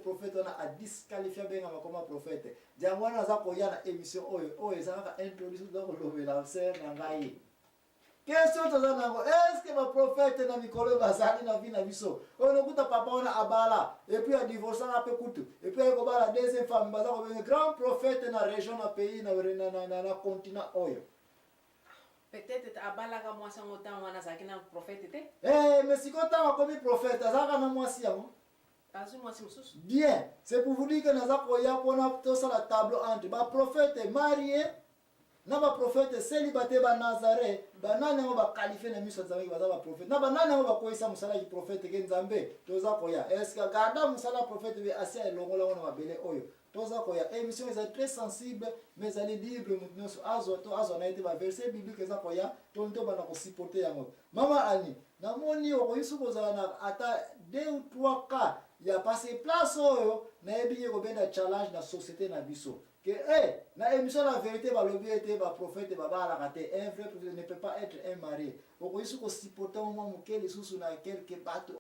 prophète on a disqualifié bien comme prophète. Diamwana za koya na émission oyo ça va introduire dans le la sœur nangai. Question tozana est-ce que ma prophète na mikolo bazali na vie na biso? On okuta papa on a abala et puis a divorcé na pe kutu et puis ko bala deuxième femme baza ko ben grand prophète na région na pays na continent oyo. Peut-être abala ka mwasi ngotan wana zaki na prophète te. Mais si kota wa komi prophète azaka na mwasi yango. Azu mwasi mususu. Bien, c'est pour vous dire que nous avons la table entre ba prophète marié na ba prophète célibataire ba Nazareth ba nani ngo ba qualifier na miso zangi ba ba prophète na ba nani ngo ba koisa musala ki prophète ke nzambe toza koya est-ce que garda musala prophète be asia elongola wana mabele oyo toza koya émission est très sensible mais allez dire nous azo na été ba verset biblique za koya tonto bana ko supporter yango mama ani na moni o koyisu kozala na ata 2 ou 3 cas ya passé place oyo na ebiye ko benda challenge na société na biso que na émission la vérité ba lobi était ba prophète ba la raté un vrai prophète ne peut pas être un mari o koyisu ko supporter au moment quel susu na quelques bateaux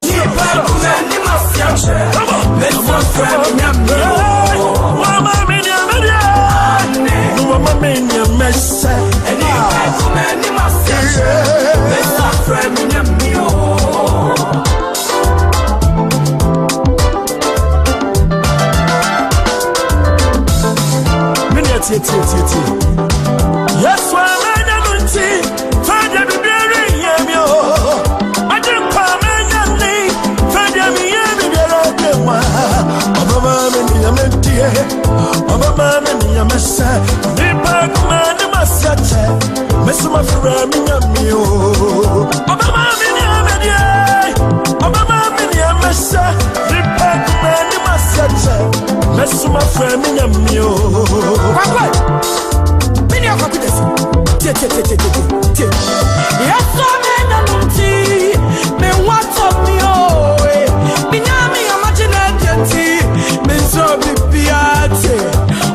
Yes, well, I don't see. Find them very yamio. I don't come in. Find them yamio. Mama, me, I'm empty. Mama, me, I'm a sad. Nipa, man, my sad. Miss my friend, yamio. Mama, me, I'm a Mama, me, I'm a sad. Nipa, man, my sad. Miss my friend, yamio. Yes, I'm in me what's up me oh me nyami imagine agency me so bibiate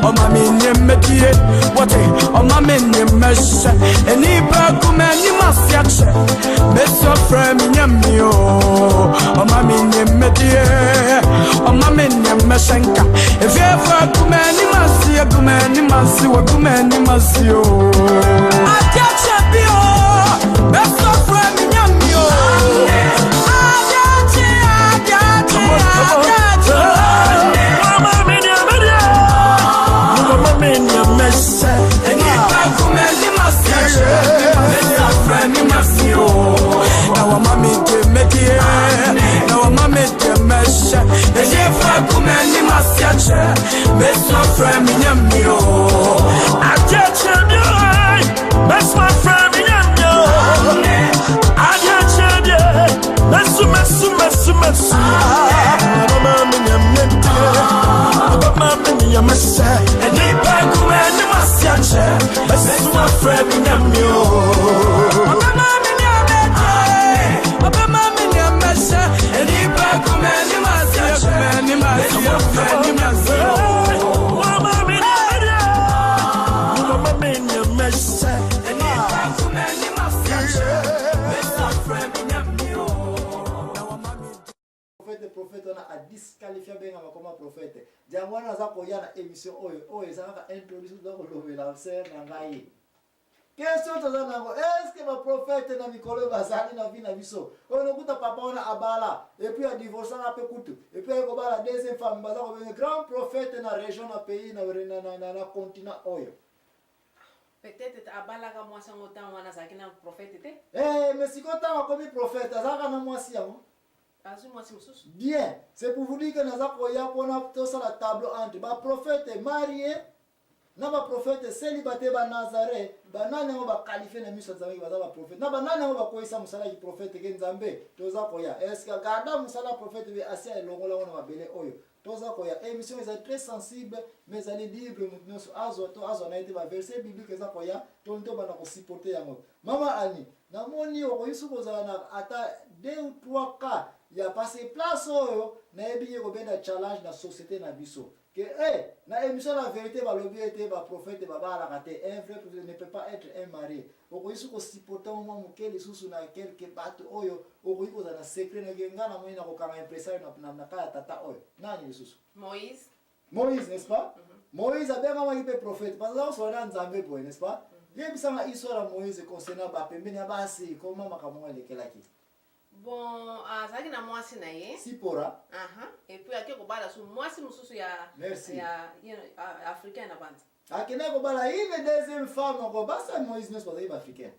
o ma me nyemedie what o ma me nyemesh eni ba kuma ni masiache me so frame nyami o ma me nyemedie o ma me nyemeshenka if you ever kuma ni masia kuma ni masi wa kuma ni masio ajache bio best of friend nyamio ajache mama menya messe eni kuma ni masia best of friend ni masio na wa mama de medie na wa mama de messe eni kuma ni masia best of friend nyamio ajache bio best my friend nyamio ajache bio messu mama menya mente mama menya messe eni kuma ni masia best my friend nyamio mama menya mente mama menya messe eni kuma ni masia ni masia friend ni masia prophète on a disqualifié bien comme prophète. Diamwana za koya na émission oyo ça va introduire dans le la sœur nangai. Question tozana est-ce que ma prophète na mikolo bazali na vie na biso? On okuta papa on a abala et puis a divorcé na pe kutu et puis ko bala deuxième femme baza ko ben grand prophète na région na pays na continent oyo. Peut-être abala ka mwasi ngotan wana zaki na prophète te. Mais si kota wa komi prophète azaka na mwasi yango. Bien, c'est pour vous dire que nous avons la table entre ba prophète marié na ba prophète célibataire ba Nazareth ba nani ngo ba qualifier na miso zangi ba prophète na ba nani ngo ba koisa musala ki prophète ke nzambe toza koya est-ce que garda musala prophète be asia elongola wana mabele oyo toza koya émission est très sensible mais allez dire nous azo na été ba verset biblique za koya tonto bana ko supporter yango mama ani na moni o koyisu kozala na ata 2 ou 3 cas ya passé place oyo na yebi ko benda challenge na société na biso que na émission la vérité ba lobby était ba prophète ba la raté un vrai prophète ne peut pas être un mari okoyiso ko supporter mo mukeli susu na quelque bato oyo okoyiko za na secret na ngana mo ina ko kanga impression na kaya tata oyo nani susu Moïse n'est-ce pas Moïse a bien comment il peut prophète parce que on soit nzambe boy n'est-ce pas bien bisanga histoire Moïse concernant ba pembeni ya basi comment makamwa lekelaki bon azaki na mwasi na ye Sipora et puis ake ko bala su mwasi mususu ya africain na banza akina ko bala une deuxième femme ko basa Moïse n'est pas africain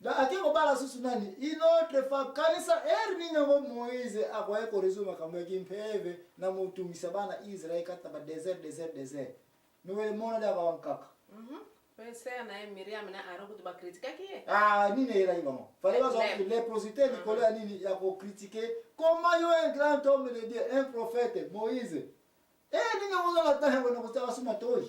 da ake ko bala susu nani une autre femme kanisa ningo Moïse akwaye ko rezo makamwa kimpeve na mutumisa bana Israel kata ba desert nowe mona da bawankaka Pensez à Myriam na Aaron kutuba critique qui nini ila ibamo. Fallait pas les prostituées de coller nini ya ko critiquer comment un grand homme de Dieu, un prophète Moïse. Nini on la tane wana kutaka suma toi.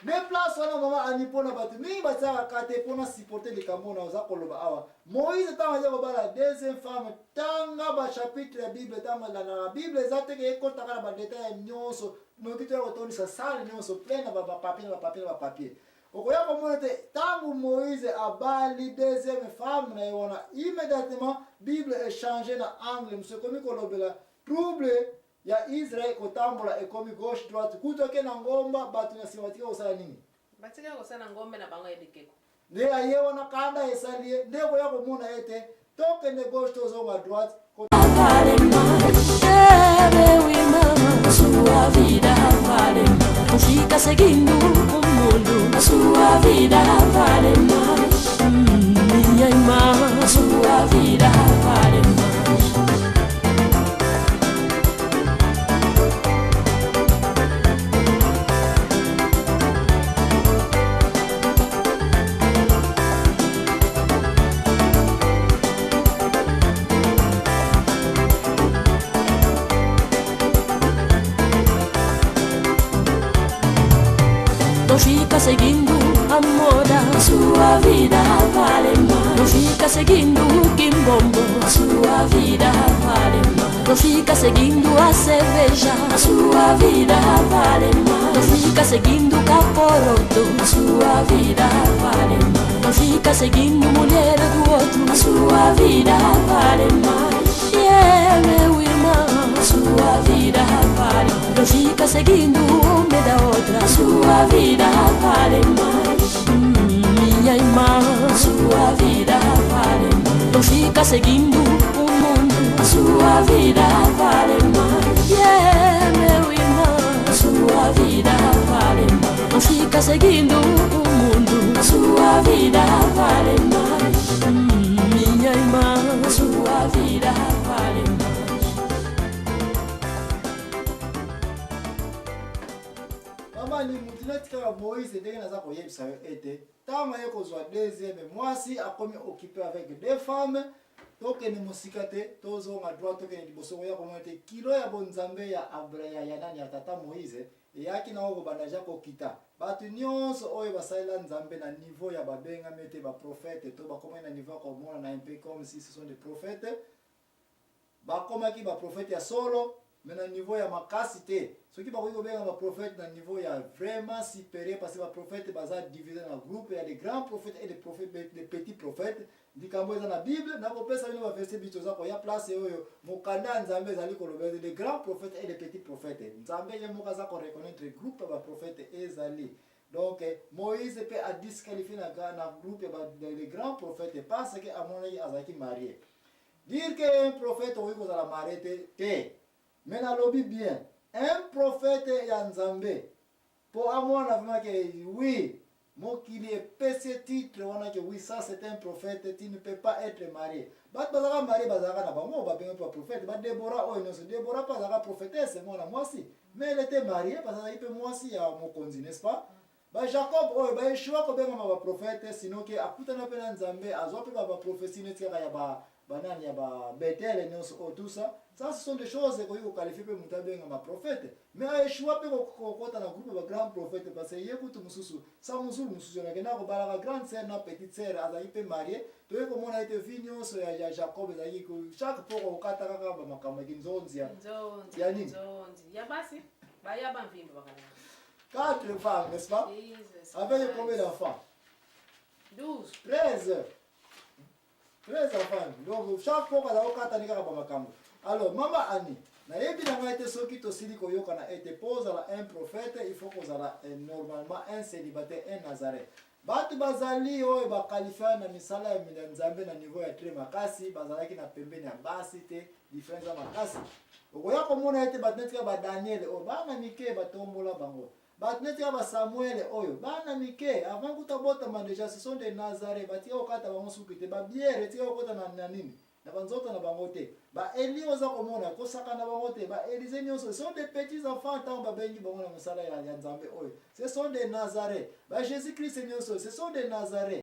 Ne place wana mama anipona batu mi bataka kate pona supporter les kamona za koloba awa. Moïse tanga ya bala deuxième femme tanga ba chapitre ya Bible tanga la Bible zate ke ekota kana ba détail nyonso. Mokito yako toni sa sale nyonso plena ba papier. Okoya komona te tangu Moïse abali deuxième femme na yona immédiatement Bible est changé na angle monsieur komi kolobela trouble ya Israël kotambola ekomi gauche droite kutoke na ngomba batu na simatika osala nini batika kosala ngombe na bango edikeko nde ayewa na kanda esalie nde koya komona ete toke ne gauche tozonga droite sua vida vale mais. Não fica seguindo o mundo. A sua vida vale mais. Minha irmã, a sua vida vale mais. Não fica seguindo a moda, a sua vida vale mais. Não fica seguindo o quimbombo, a sua vida vale mais. Não fica seguindo a cerveja, a sua vida vale mais. Não fica seguindo o caporoto, a sua vida vale mais. Não fica seguindo mulher do outro, a sua vida vale mais. Meu irmão, a sua vida vale mais. Não fica seguindo o homem da outra, a sua vida vale mais. Minha irmã, a sua vida vale mais. Não fica seguindo o mundo, a sua vida vale mais. Meu irmão, a sua vida vale mais. Não fica seguindo o mundo, a sua vida vale mais. Minha irmã, a sua vida vale mais. Ni mutilatika Moïse ndenge naza koyebisa yo ete tama ye kozwa deuxième mwasi akomi occupé avec deux femmes tokende mosika te tozonga droit tokende liboso ya komona te kilo ya bonzambe ya Abraham ya nani ya tata Moïse eyaki na okobanda ja kokita batu nyonso oyo basalela nzambe na niveau ya babengami te baprofete to bakoma na niveau komona na un peu comme si ce sont des prophètes bakomaki baprofete ya solo mais na niveau ya makasi te soki bakoki kobenga baprophète na niveau ya vraiment supérieur parce que baprophète baza divisé na groupe ya des grands prophètes et des prophètes des petits prophètes ndikambo eza na Bible na kopesa bino baverset biso za ko ya place oyo mokanda nzambe ezali koloba des grands prophètes et des petits prophètes nzambe ye moka za ko reconnaître groupe ya baprophète ezali donc Moïse peut a disqualifié na groupe ya les grands prophètes parce que amonaki azaki marié dire que un prophète oyi kozala marié te mais na lobby bien un prophète ya nzambe po amona vraiment que oui mokili epesi titre wana que oui ça c'est un prophète tu ne peux pas être marié bat bazaka marié bazaka na bango babenga pa prophète ba Déborah oyo non Déborah pas zaka prophétesse mona mwasi mais elle était mariée parce que ipe mwasi ya mokonzi n'est-ce pas ba Jacob oyo ba Yeshua ko benga ma prophète sinon que akutana pe na nzambe azwa pe ba prophétie netika ya ba banani ya ba Bethel nyonso o tout ça ce sont des choses que yo qualifier pe mutabenga ma prophète mais aeshua pe ko kota na groupe ba grand prophète parce que yekutu mususu sa mususu na kena ko bala grande sœur na petite sœur azali pe marié to yeko mona ite nyonso ya Jacob ezali ko chaque fois ko kata kaka ba makambo kinzonzi ya nini nzonzi ya basi baya bamvimba bakala 4 femmes n'est-ce pas avec combien d'enfants 12 13 enfants donc chaque fois ka okata nika ba makambo alors mama Annie na yebi na ngaite soki to sili ko yoka na ete posa la un prophète il faut qu'on a normalement un célibataire un nazaré batu bazali oyo ba qualifier na misala ya Nzambe na niveau ya très makasi bazalaki na pembeni ya basi te différence ya makasi okoya komona ete batenetika ba Daniel o bana mike batombola bango batenetika ba Samuel oyo bana mike avant kutabota déjà ce sont des nazaré batia okata bango sukite ba bière tika okota na nini na banzoto na bango te ba Eli oza komona kosaka na bango te ba Élisée nyonso ce sont des petits enfants tant ba bengi bango na mosala ya Nzambe oyo ce sont des nazaré ba Jésus Christ nyonso ce sont des nazaré